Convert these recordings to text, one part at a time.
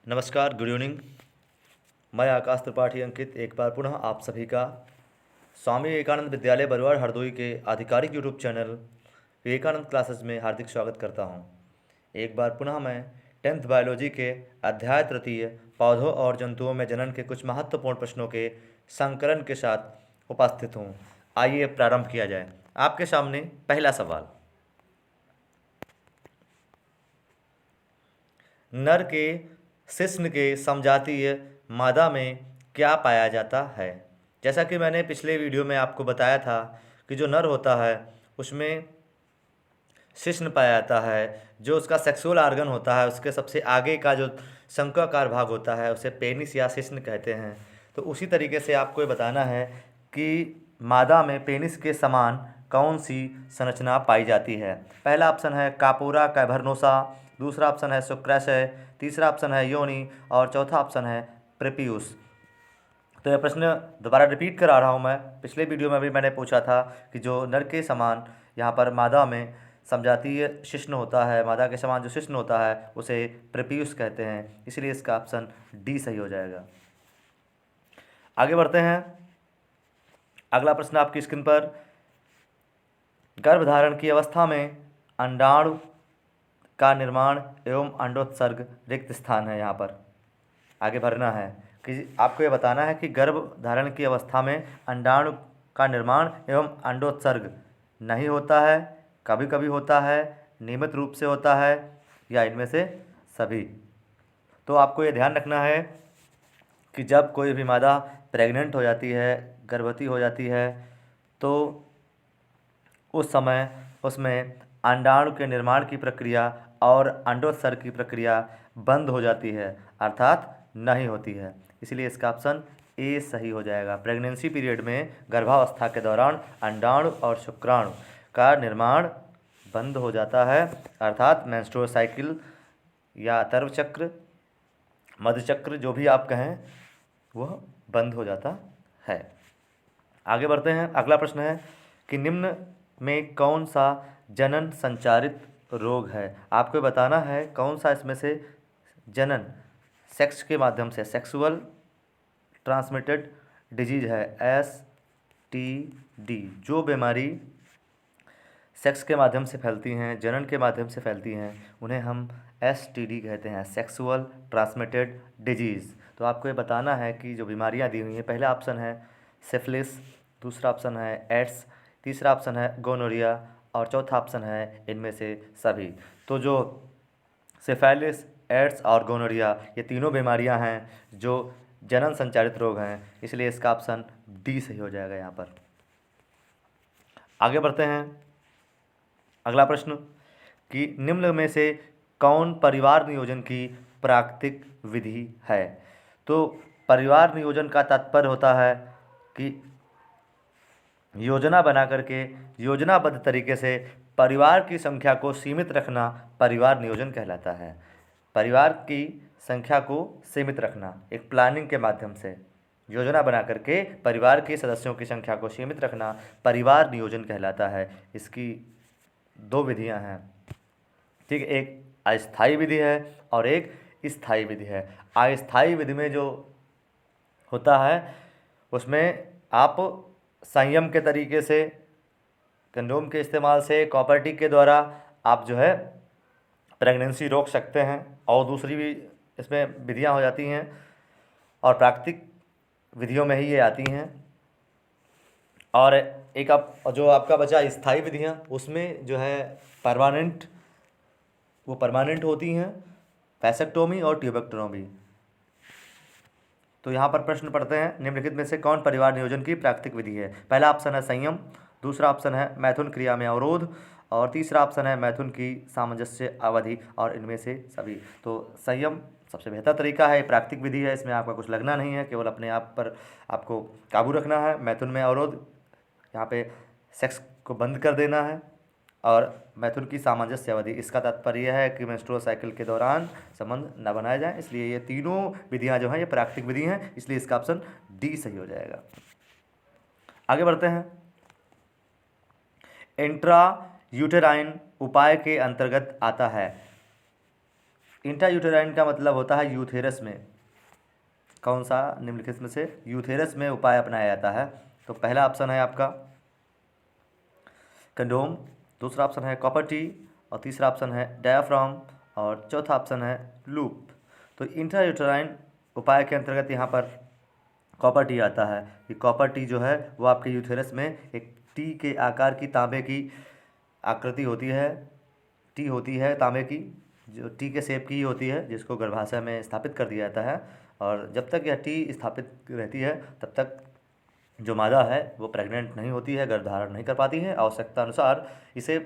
नमस्कार, good evening. मैं आकाश त्रिपाठी अंकित एक बार पुनः आप सभी का स्वामी विवेकानंद विद्यालय बरवाड़ हरदोई के आधिकारिक यूट्यूब चैनल विवेकानंद क्लासेस में हार्दिक स्वागत करता हूं। एक बार पुनः मैं 10th बायोलॉजी के अध्याय तृतीय पौधों और जंतुओं में जनन के कुछ महत्वपूर्ण प्रश्नों के संकलन के साथ उपस्थित हूं। आइए प्रारंभ किया जाए। आपके सामने पहला सवाल, नर के शिश्न के समजातीय मादा में क्या पाया जाता है। जैसा कि मैंने पिछले वीडियो में आपको बताया था कि जो नर होता है उसमें शिश्न पाया जाता है। जो उसका सेक्सुअल आर्गन होता है उसके सबसे आगे का जो शंक्वाकार भाग होता है उसे पेनिस या शिश्न कहते हैं। तो उसी तरीके से आपको ये बताना है कि मादा में पेनिस के समान कौन सी संरचना पाई जाती है। पहला ऑप्शन है कापोरा कैवर्नोसा, दूसरा ऑप्शन है शुक्राशय, तीसरा ऑप्शन है योनि और चौथा ऑप्शन है प्रेपियूस। तो यह प्रश्न दोबारा रिपीट करा रहा हूँ मैं। पिछले वीडियो में भी मैंने पूछा था कि जो नर के समान यहाँ पर मादा में समजातीय शिश्न होता है, मादा के समान जो शिश्न होता है उसे प्रेपियूस कहते हैं, इसलिए इसका ऑप्शन डी सही हो जाएगा। आगे बढ़ते हैं। अगला प्रश्न आपकी स्क्रीन पर, गर्भधारण की अवस्था में अंडाणु का निर्माण एवं अंडोत्सर्ग रिक्त स्थान है। यहाँ पर आगे भरना है कि आपको ये बताना है कि गर्भधारण की अवस्था में अंडाणु का निर्माण एवं अंडोत्सर्ग नहीं होता है, कभी कभी होता है, नियमित रूप से होता है या इनमें से सभी। तो आपको ये ध्यान रखना है कि जब कोई भी मादा प्रेग्नेंट हो जाती है, गर्भवती हो जाती है, तो उस समय उसमें अंडाणु के निर्माण की प्रक्रिया और अंडोत्सर्ग की प्रक्रिया बंद हो जाती है, अर्थात नहीं होती है। इसलिए इसका ऑप्शन ए सही हो जाएगा। प्रेगनेंसी पीरियड में गर्भावस्था के दौरान अंडाणु और शुक्राणु का निर्माण बंद हो जाता है, अर्थात मेंस्ट्रुअल साइकिल या तर्वचक्र, मधुचक्र जो भी आप कहें वह बंद हो जाता है। आगे बढ़ते हैं। अगला प्रश्न है कि निम्न में कौन सा जनन संचारित रोग है। आपको बताना है कौन सा इसमें से जनन सेक्स के माध्यम से, सेक्सुअल ट्रांसमिटेड डिजीज है, STD। जो बीमारी सेक्स के माध्यम से फैलती हैं, जनन के माध्यम से फैलती हैं, उन्हें हम STD कहते हैं, सेक्सुअल ट्रांसमिटेड डिजीज़। तो आपको ये बताना है कि जो बीमारियां दी हुई हैं, पहला ऑप्शन है सिफिलिस, दूसरा ऑप्शन है एड्स, तीसरा ऑप्शन है गोनोरिया और चौथा ऑप्शन है इनमें से सभी। तो जो सिफिलिस, एड्स और गोनोरिया ये तीनों बीमारियां हैं जो जनन संचारित रोग हैं, इसलिए इसका ऑप्शन डी सही हो जाएगा यहाँ पर। आगे बढ़ते हैं। अगला प्रश्न कि निम्न में से कौन परिवार नियोजन की प्राकृतिक विधि है। तो परिवार नियोजन का तात्पर्य होता है कि योजना बना करके योजनाबद्ध तरीके से परिवार की संख्या को सीमित रखना परिवार नियोजन कहलाता है। परिवार की संख्या को सीमित रखना एक प्लानिंग के माध्यम से योजना बना करके परिवार के सदस्यों की संख्या को सीमित रखना परिवार नियोजन कहलाता है। इसकी दो विधियां हैं, ठीक है, एक अस्थायी विधि है और एक स्थायी विधि है। अस्थायी विधि में जो होता है उसमें आप संयम के तरीके से, कंडोम के इस्तेमाल से, कॉपर्टी के द्वारा आप जो है प्रेगनेंसी रोक सकते हैं, और दूसरी भी इसमें विधियां हो जाती हैं और प्राकृतिक विधियों में ही ये आती हैं। और एक आप जो आपका बचा स्थायी विधियां, उसमें जो है परमानेंट होती हैं, वैसेक्टोमी और ट्यूबेक्टोमी। तो यहाँ पर प्रश्न पढ़ते हैं, निम्नलिखित में से कौन परिवार नियोजन की प्राकृतिक विधि है। पहला ऑप्शन है संयम, दूसरा ऑप्शन है मैथुन क्रिया में अवरोध और तीसरा ऑप्शन है मैथुन की सामंजस्य अवधि और इनमें से सभी। तो संयम सबसे बेहतर तरीका है, प्राकृतिक विधि है, इसमें आपका कुछ लगना नहीं है, केवल अपने आप पर आपको काबू रखना है। मैथुन में अवरोध, यहाँ पे सेक्स को बंद कर देना है, और मैथुन की सामंजस्य अवधि, इसका तात्पर्य यह है कि मेंस्ट्रुअल साइकिल के दौरान संबंध न बनाए जाएं। इसलिए ये तीनों विधियां जो हैं ये प्राकृतिक विधि हैं, इसलिए इसका ऑप्शन डी सही हो जाएगा। आगे बढ़ते हैं। इंट्रा यूटेराइन उपाय के अंतर्गत आता है। इंट्रायूटेराइन का मतलब होता है यूथेरस में। कौन सा निम्नलिखित में से यूथेरस में उपाय अपनाया जाता है? तो पहला ऑप्शन है आपका कंडोम, दूसरा ऑप्शन है कॉपर टी, और तीसरा ऑप्शन है डायाफ्राम, और चौथा ऑप्शन है लूप। तो इंट्रायूटेराइन उपाय के अंतर्गत यहाँ पर कॉपर टी आता है कि कॉपर टी जो है वो आपके यूथेरस में एक टी के आकार की तांबे की आकृति होती है, टी होती है तांबे की, जो टी के शेप की होती है, जिसको गर्भाशय में स्थापित कर दिया जाता है। और जब तक यह टी स्थापित रहती है तब तक जो मादा है वो प्रेग्नेंट नहीं होती है, गर्भ धारण नहीं कर पाती है। आवश्यकता अनुसार इसे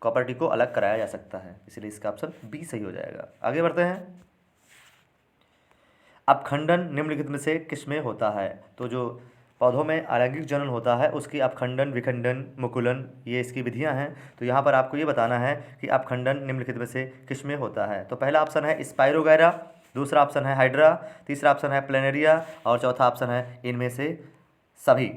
कॉपर टी को अलग कराया जा सकता है, इसलिए इसका ऑप्शन बी सही हो जाएगा। आगे बढ़ते हैं। अपखंडन निम्नलिखित में से किसमें होता है? तो जो पौधों में अलैंगिक जनन होता है उसकी अपखंडन, विखंडन, मुकुलन, ये इसकी विधियां हैं। तो यहाँ पर आपको ये बताना है कि अपखंडन निम्नलिखित में से किसमें होता है? तो पहला ऑप्शन है स्पाइरोगैरा, दूसरा ऑप्शन है हाइड्रा, तीसरा ऑप्शन है प्लेनेरिया, और चौथा ऑप्शन है इनमें से सभी।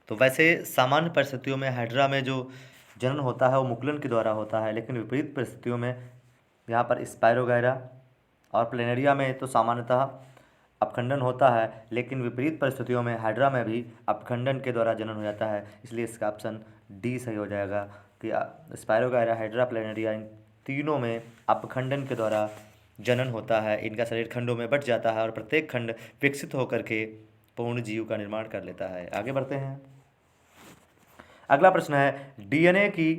तो वैसे सामान्य परिस्थितियों में हाइड्रा में जो जनन होता है वो मुकुलन के द्वारा होता है, लेकिन विपरीत परिस्थितियों में यहाँ पर स्पाइरोगैरा और प्लेनेरिया में तो सामान्यतः अपखंडन होता है, लेकिन विपरीत परिस्थितियों में हाइड्रा में भी अपखंडन के द्वारा जनन हो जाता है। इसलिए इसका ऑप्शन डी सही हो जाएगा कि स्पाइरोगैरा, हाइड्रा, प्लेनेरिया, इन तीनों में अपखंडन के द्वारा जनन होता है। इनका शरीर खंडों में बंट जाता है और प्रत्येक खंड विकसित होकर के पूर्ण जीव का निर्माण कर लेता है। आगे बढ़ते हैं। अगला प्रश्न है डीएनए की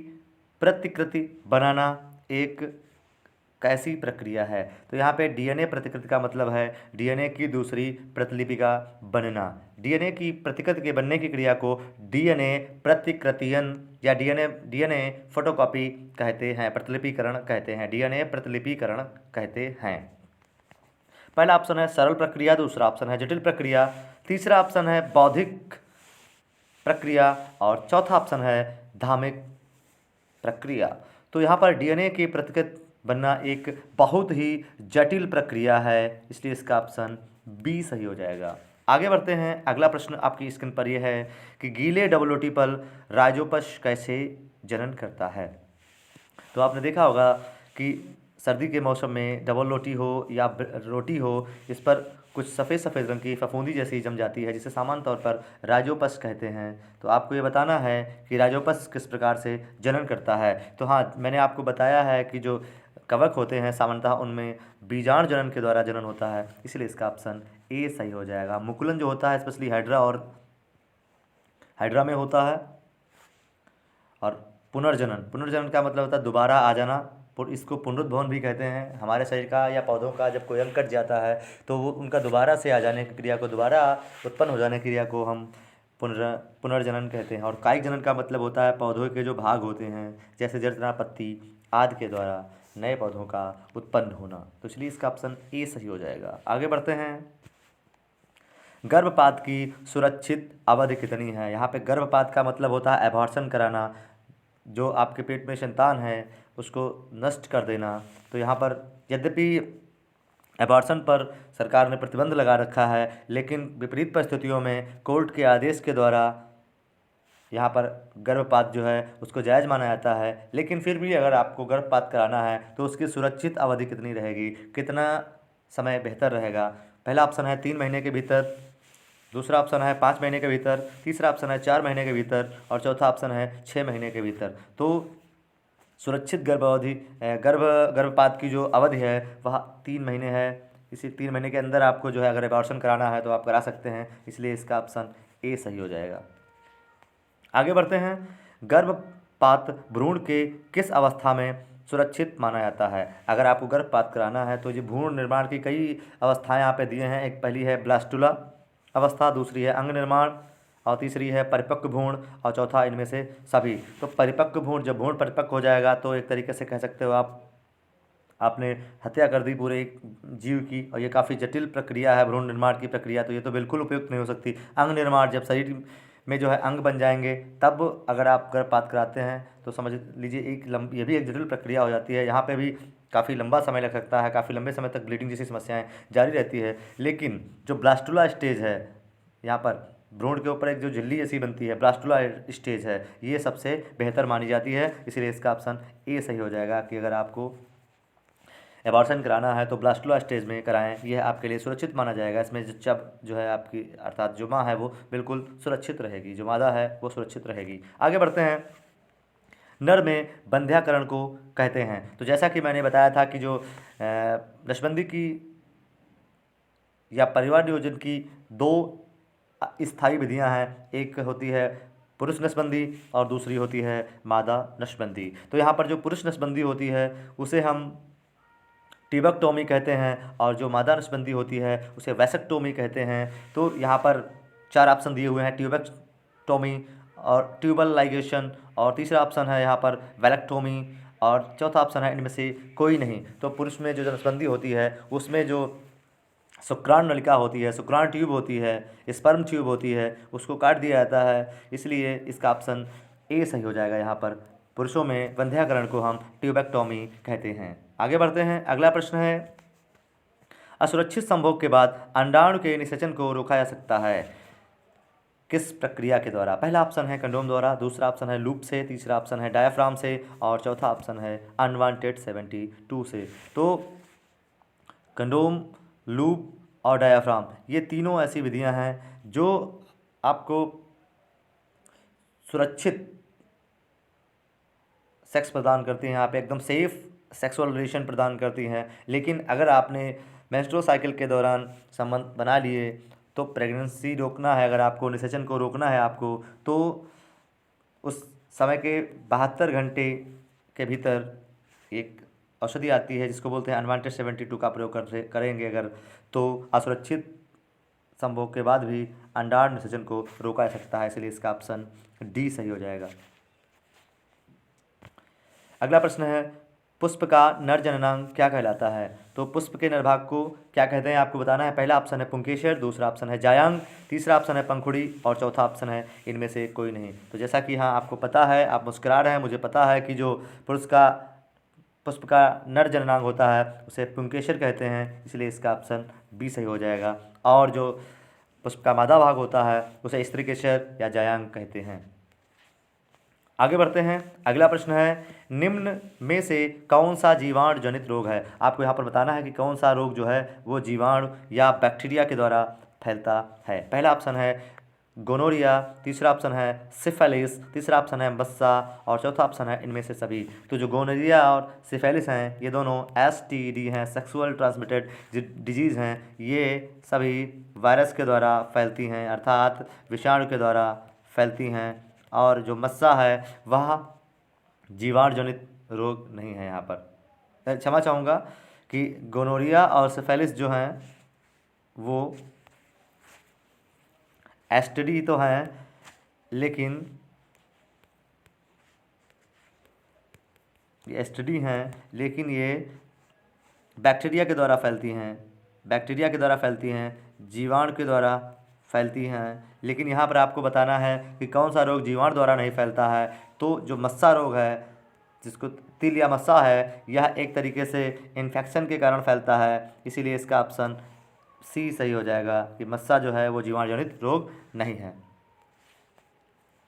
प्रतिकृति बनाना एक कैसी प्रक्रिया है? तो यहाँ पे डीएनए प्रतिकृति का मतलब है डीएनए की दूसरी प्रतिलिपि का बनना। डीएनए की प्रतिकृति के बनने की क्रिया को डीएनए प्रतिकृतियन या डीएनए फोटोकॉपी कहते हैं, प्रतिलिपिकरण कहते हैं, डीएनए प्रतिलिपिकरण कहते हैं। पहला ऑप्शन है सरल प्रक्रिया, दूसरा ऑप्शन है जटिल प्रक्रिया, तीसरा ऑप्शन है बौद्धिक प्रक्रिया, और चौथा ऑप्शन है धामिक प्रक्रिया। तो यहाँ पर डीएनए की प्रतिकृति बनना एक बहुत ही जटिल प्रक्रिया है, इसलिए इसका ऑप्शन बी सही हो जाएगा। आगे बढ़ते हैं। अगला प्रश्न आपकी स्क्रीन पर यह है कि गीले डबलोटी पर राइजोपस कैसे जनन करता है? तो आपने देखा होगा कि सर्दी के मौसम में डबल रोटी हो या रोटी हो, इस पर कुछ सफ़ेद सफ़ेद रंग की फफूंदी जैसी जम जाती है, जिसे सामान्य तौर पर राइजोपस कहते हैं। तो आपको ये बताना है कि राइजोपस किस प्रकार से जनन करता है। तो हाँ, मैंने आपको बताया है कि जो कवक होते हैं सामान्यतः उनमें बीजाणु जनन के द्वारा जनन होता है, इसलिए इसका ऑप्शन ए सही हो जाएगा। मुकुलन जो होता है स्पेशली हाइड्रा में होता है। और पुनर्जनन का मतलब होता है दोबारा आ जाना, इसको पुनरुद्भवन भी कहते हैं। हमारे शरीर का या पौधों का जब कोई अंग कट जाता है तो वो उनका दोबारा से आ जाने की क्रिया को, दोबारा उत्पन्न हो जाने की क्रिया को हम पुनर्जनन कहते हैं। और कायिक जनन का मतलब होता है पौधों के जो भाग होते हैं जैसे जड़, तना, पत्ती आदि के द्वारा नए पौधों का उत्पन्न होना। तो इसलिए इसका ऑप्शन ए सही हो जाएगा। आगे बढ़ते हैं। गर्भपात की सुरक्षित अवधि कितनी है? यहाँ पे गर्भपात का मतलब होता है एबॉर्शन कराना, जो आपके पेट में संतान है उसको नष्ट कर देना। तो यहाँ पर यद्यपि एबॉर्शन पर सरकार ने प्रतिबंध लगा रखा है, लेकिन विपरीत परिस्थितियों में कोर्ट के आदेश के द्वारा यहाँ पर गर्भपात जो है उसको जायज़ माना जाता है। लेकिन फिर भी अगर आपको गर्भपात कराना है तो उसकी सुरक्षित अवधि कितनी रहेगी, कितना समय बेहतर रहेगा? पहला ऑप्शन है 3 महीने के भीतर, दूसरा ऑप्शन है 5 महीने के भीतर, तीसरा ऑप्शन है 4 महीने के भीतर, और चौथा ऑप्शन है 6 महीने के भीतर। तो सुरक्षित गर्भपात की जो अवधि है वह 3 महीने है। इसी 3 महीने के अंदर आपको जो है अगर एबॉर्शन कराना है तो आप करा सकते हैं, इसलिए इसका ऑप्शन ए सही हो जाएगा। आगे बढ़ते हैं। गर्भपात भ्रूण के किस अवस्था में सुरक्षित माना जाता है? अगर आपको गर्भपात कराना है तो ये भ्रूण निर्माण की कई अवस्थाएं यहाँ पे दिए हैं। एक पहली है ब्लास्टुला अवस्था, दूसरी है अंग निर्माण, और तीसरी है परिपक्व भ्रूण, और चौथा इनमें से सभी। तो परिपक्व भ्रूण, जब भ्रूण परिपक्व हो जाएगा तो एक तरीके से कह सकते हो आपने हत्या कर दी पूरे एक जीव की, और ये काफ़ी जटिल प्रक्रिया है भ्रूण निर्माण की प्रक्रिया, तो ये तो बिल्कुल उपयुक्त नहीं हो सकती। अंग निर्माण, जब शरीर में जो है अंग बन जाएंगे तब अगर आप गर्भपात कराते हैं तो समझ लीजिए ये भी एक जटिल प्रक्रिया हो जाती है। यहाँ पे भी काफ़ी लंबा समय लग सकता है, काफ़ी लंबे समय तक ब्लीडिंग जैसी समस्याएं जारी रहती है। लेकिन जो ब्लास्टुला स्टेज है, यहाँ पर भ्रूण के ऊपर एक जो झिल्ली जैसी बनती है, ब्लास्टुला स्टेज है, ये सबसे बेहतर मानी जाती है। इसलिए इसका ऑप्शन ए सही हो जाएगा कि अगर आपको एबॉर्शन कराना है तो ब्लास्टुला स्टेज में कराएं, यह आपके लिए सुरक्षित माना जाएगा। इसमें जब जो है आपकी अर्थात जो माँ है वो बिल्कुल सुरक्षित रहेगी, जो मादा है वो सुरक्षित रहेगी। आगे बढ़ते हैं, नर में बंध्याकरण को कहते हैं। तो जैसा कि मैंने बताया था कि जो नसबंदी की या परिवार नियोजन की दो स्थायी विधियां हैं, एक होती है पुरुष नसबंदी और दूसरी होती है मादा नसबंदी। तो यहाँ पर जो पुरुष नसबंदी होती है उसे हम ट्यूबेक्टोमी कहते हैं और जो मादा नसबंदी होती है उसे वैसेक्टोमी कहते हैं। तो यहाँ पर 4 ऑप्शन दिए हुए हैं, ट्यूबेक्टोमी और ट्यूबल लाइगेशन, और तीसरा ऑप्शन है यहाँ पर वेलेक्टोमी, और चौथा ऑप्शन है इनमें से कोई नहीं। तो पुरुष में जो नसबंदी होती है उसमें जो शुक्राणु नलिका होती है, शुक्राणु ट्यूब होती है, स्पर्म ट्यूब होती है, उसको काट दिया जाता है, इसलिए इसका ऑप्शन ए सही हो जाएगा। यहाँ पर पुरुषों में बंध्याकरण को हम ट्यूबेक्टोमी कहते हैं। आगे बढ़ते हैं, अगला प्रश्न है, असुरक्षित संभोग के बाद अंडाणु के निषेचन को रोका जा सकता है किस प्रक्रिया के द्वारा? पहला ऑप्शन है कंडोम द्वारा, दूसरा ऑप्शन है लूप से, तीसरा ऑप्शन है डायाफ्राम से, और चौथा ऑप्शन है अनवांटेड 72 से। तो कंडोम, लूप और डायाफ्राम, ये तीनों ऐसी विधियां हैं जो आपको सुरक्षित सेक्स प्रदान करती हैं, आप एकदम सेफ सेक्सुअल रिलेशन प्रदान करती हैं। लेकिन अगर आपने मेंस्ट्रुअल साइकिल के दौरान संबंध बना लिए तो प्रेगनेंसी रोकना है, अगर आपको निषेचन को रोकना है आपको, तो उस समय के 72 घंटे के भीतर एक औषधि आती है जिसको बोलते हैं अनवांटेड 72 का प्रयोग करेंगे अगर, तो असुरक्षित संभोग के बाद भी अंडाणु निषेचन को रोका जा सकता है, इसलिए इसका ऑप्शन डी सही हो जाएगा। अगला प्रश्न है, पुष्प का नर जननांग क्या कहलाता है? तो पुष्प के नरभाग को क्या कहते हैं आपको बताना है। पहला ऑप्शन है पुंकेसर, दूसरा ऑप्शन है जायांग, तीसरा ऑप्शन है पंखुड़ी, और चौथा ऑप्शन है इनमें से कोई नहीं। तो जैसा कि हाँ आपको पता है, आप मुस्कुरा रहे हैं, मुझे पता है कि जो पुष्प का नर जननांग होता है उसे पुंकेसर कहते हैं, इसलिए इसका ऑप्शन बी सही हो जाएगा। और जो पुष्प का मादा भाग होता है उसे स्त्रीकेसर या जायांग कहते हैं। आगे बढ़ते हैं, अगला प्रश्न है, निम्न में से कौन सा जीवाणु जनित रोग है? आपको यहाँ पर बताना है कि कौन सा रोग जो है वो जीवाणु या बैक्टीरिया के द्वारा फैलता है। पहला ऑप्शन है गोनोरिया, तीसरा ऑप्शन है सिफिलिस, तीसरा ऑप्शन है मस्सा, और चौथा ऑप्शन है इनमें से सभी। तो जो गोनोरिया और सिफिलिस हैं ये दोनों STD हैं, सेक्सुअल ट्रांसमिटेड डिजीज़ हैं, ये सभी वायरस के द्वारा फैलती हैं, अर्थात विषाणु के द्वारा फैलती हैं। और जो मस्सा है वह जीवाणु जनित रोग नहीं है। यहाँ पर क्षमा चाहूँगा कि गोनोरिया और सिफिलिस जो हैं वो STD तो हैं, लेकिन ये STD हैं लेकिन ये बैक्टीरिया के द्वारा फैलती हैं, बैक्टीरिया के द्वारा फैलती हैं, जीवाणु के द्वारा फैलती हैं। लेकिन यहाँ पर आपको बताना है कि कौन सा रोग जीवाणु द्वारा नहीं फैलता है। तो जो मस्सा रोग है, जिसको तिल या मस्सा है, यह एक तरीके से इन्फेक्शन के कारण फैलता है, इसीलिए इसका ऑप्शन सी सही हो जाएगा कि मस्सा जो है वो जीवाणु जनित रोग नहीं है।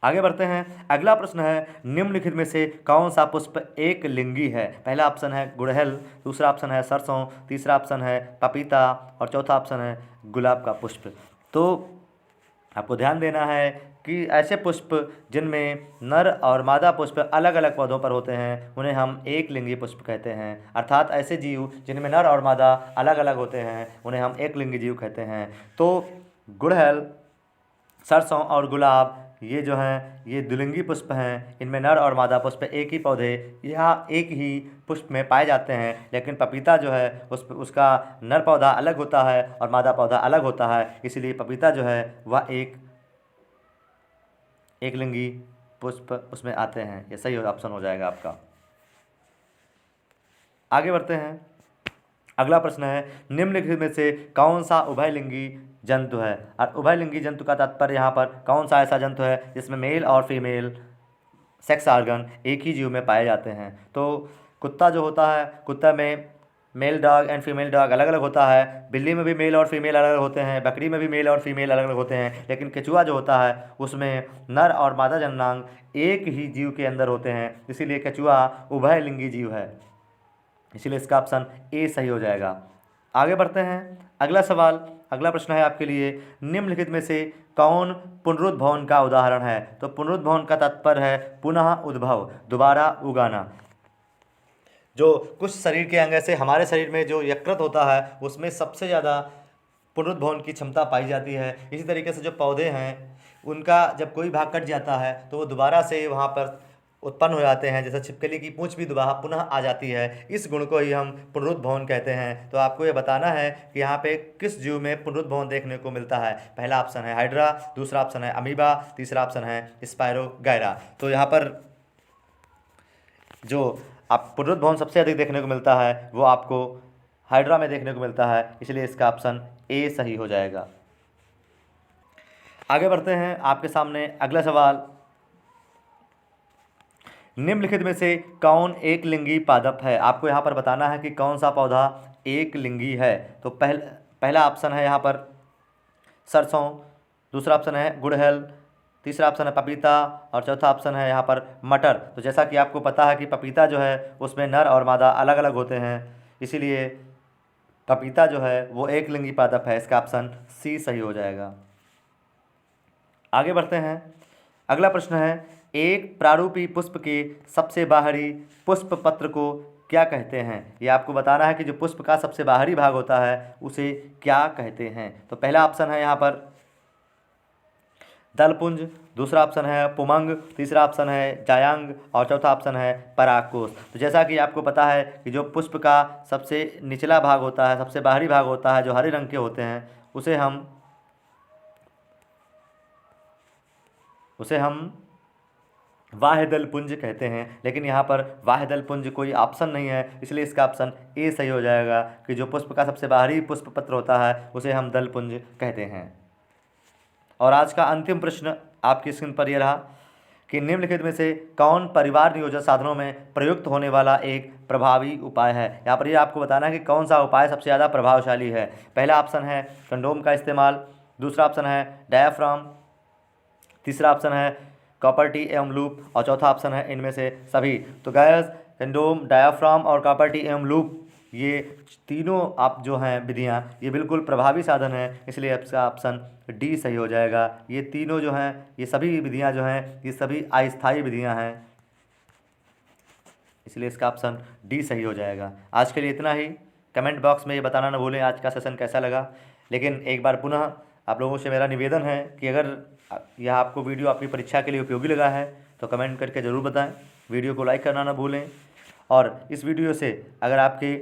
आगे बढ़ते हैं, अगला प्रश्न है, निम्नलिखित में से कौन सा पुष्प एक लिंगी है? पहला ऑप्शन है गुड़हल, दूसरा ऑप्शन है सरसों, तीसरा ऑप्शन है पपीता, और चौथा ऑप्शन है गुलाब का पुष्प। तो आपको ध्यान देना है कि ऐसे पुष्प जिनमें नर और मादा पुष्प अलग अलग पौधों पर होते हैं उन्हें हम एक लिंगी पुष्प कहते हैं, अर्थात ऐसे जीव जिनमें नर और मादा अलग अलग होते हैं उन्हें हम एक लिंगी जीव कहते हैं। तो गुड़हल, सरसों और गुलाब ये जो हैं ये द्विलिंगी पुष्प हैं, इनमें नर और मादा पुष्प एक ही पौधे या एक ही पुष्प में पाए जाते हैं। लेकिन पपीता जो है उसका नर पौधा अलग होता है और मादा पौधा अलग होता है, इसलिए पपीता जो है वह एक लिंगी पुष्प उसमें आते हैं। ये सही ऑप्शन हो जाएगा आपका। आगे बढ़ते हैं, अगला प्रश्न है, निम्नलिखित में से कौन सा उभयलिंगी जंतु है? और उभयलिंगी जंतु का तात्पर्य यहाँ पर कौन सा ऐसा जंतु है जिसमें मेल और फीमेल सेक्स ऑर्गन एक ही जीव में पाए जाते हैं? तो कुत्ता जो होता है, कुत्ता में mail dog and female dog अलग अलग होता है, बिल्ली में भी मेल और फीमेल अलग अलग होते हैं, बकरी में भी मेल और फीमेल अलग अलग होते हैं, लेकिन केचुआ जो होता है उसमें नर और मादा जननांग एक ही जीव के अंदर होते हैं, इसीलिए केचुआ उभयलिंगी जीव है। इसीलिए इसका ऑप्शन ए सही हो जाएगा। आगे बढ़ते हैं, अगला सवाल, अगला प्रश्न है आपके लिए, निम्नलिखित में से कौन पुनरुद्भवन का उदाहरण है? तो पुनरुद्भवन का तात्पर्य है पुनः उद्भव, दोबारा उगाना। जो कुछ शरीर के अंग ऐसे हमारे शरीर में जो यकृत होता है उसमें सबसे ज़्यादा पुनरुद्भवन की क्षमता पाई जाती है। इसी तरीके से जो पौधे हैं उनका जब कोई भाग कट जाता है तो वो दोबारा से वहाँ पर उत्पन्न हो जाते हैं, जैसे छिपकली की पूंछ भी दोबारा पुनः आ जाती है। इस गुण को ही हम पुनरुद्भवन कहते हैं। तो आपको ये बताना है कि यहाँ पे किस जीव में पुनरुद्भवन देखने को मिलता है। पहला ऑप्शन है हाइड्रा, दूसरा ऑप्शन है अमीबा, तीसरा ऑप्शन है स्पायरोगायरा। तो यहाँ पर जो आप पुनरुद्भवन सबसे अधिक देखने को मिलता है वो आपको हाइड्रा में देखने को मिलता है, इसलिए इसका ऑप्शन ए सही हो जाएगा। आगे बढ़ते हैं, आपके सामने अगला सवाल, निम्नलिखित में से कौन एक लिंगी पादप है? आपको यहाँ पर बताना है कि कौन सा पौधा एक लिंगी है। तो पहला ऑप्शन है यहाँ पर सरसों, दूसरा ऑप्शन है गुड़हल, तीसरा ऑप्शन है पपीता और चौथा ऑप्शन है यहाँ पर मटर। तो जैसा कि आपको पता है कि पपीता जो है उसमें नर और मादा अलग अलग होते हैं, इसीलिए पपीता जो है वो एक लिंगी पादप है। इसका ऑप्शन सी सही हो जाएगा। आगे बढ़ते हैं, अगला प्रश्न है, एक प्रारूपी पुष्प के सबसे बाहरी पुष्प पत्र को क्या कहते हैं? ये आपको बताना है कि जो पुष्प का सबसे बाहरी भाग होता है उसे क्या कहते हैं। तो पहला ऑप्शन है यहाँ पर दलपुंज, दूसरा ऑप्शन है पुमंग, तीसरा ऑप्शन है जायांग और चौथा ऑप्शन है परागकोश। तो जैसा कि आपको पता है कि जो पुष्प का सबसे निचला भाग होता है, सबसे बाहरी भाग होता है, जो हरे रंग के होते हैं, उसे हम वाह्यदल पुंज कहते हैं। लेकिन यहाँ पर वाह्यदल पुंज कोई ऑप्शन नहीं है, इसलिए इसका ऑप्शन ए सही हो जाएगा कि जो पुष्प का सबसे बाहरी पुष्प पत्र होता है उसे हम दल पुंज कहते हैं। और आज का अंतिम प्रश्न आपकी स्क्रीन पर यह रहा कि निम्नलिखित में से कौन परिवार नियोजन साधनों में प्रयुक्त होने वाला एक प्रभावी उपाय है? यहाँ पर यह आपको बताना है कि कौन सा उपाय सबसे ज़्यादा प्रभावशाली है। पहला ऑप्शन है कंडोम का इस्तेमाल, दूसरा ऑप्शन है डायाफ्राम, तीसरा ऑप्शन है कॉपर टी एवं लूप और चौथा ऑप्शन है इनमें से सभी। तो गैस कंडोम, डायाफ्राम और कॉपर टी एवं लूप, ये तीनों आप जो हैं विधियां, ये बिल्कुल प्रभावी साधन हैं, इसलिए आपका ऑप्शन डी सही हो जाएगा। ये तीनों जो हैं, ये सभी विधियां जो हैं, ये सभी अस्थायी विधियां हैं, इसलिए इसका ऑप्शन डी सही हो जाएगा। आज के लिए इतना ही। कमेंट बॉक्स में ये बताना ना भूलें आज का सेशन कैसा लगा। लेकिन एक बार पुनः आप लोगों से मेरा निवेदन है कि अगर यह आपको वीडियो आपकी परीक्षा के लिए उपयोगी लगा है तो कमेंट करके ज़रूर बताएं। वीडियो को लाइक करना ना भूलें और इस वीडियो से अगर आपके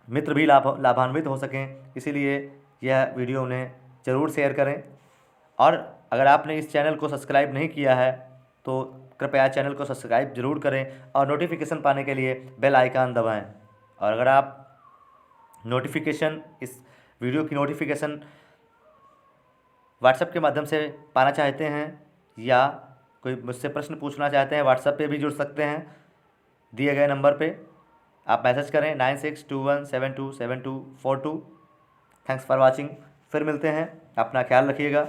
मित्र भी लाभान्वित हो सकें, इसीलिए यह वीडियो उन्हें ज़रूर शेयर करें। और अगर आपने इस चैनल को सब्सक्राइब नहीं किया है तो कृपया चैनल को सब्सक्राइब जरूर करें और नोटिफिकेशन पाने के लिए बेल आइकन दबाएं। और अगर आप नोटिफिकेशन, इस वीडियो की नोटिफिकेशन व्हाट्सएप के माध्यम से पाना चाहते हैं या कोई मुझसे प्रश्न पूछना चाहते हैं, व्हाट्सएप पे भी जुड़ सकते हैं। दिए गए नंबर पे आप मैसेज करें 9621727242। Thanks for watching. फिर मिलते हैं, अपना ख्याल रखिएगा।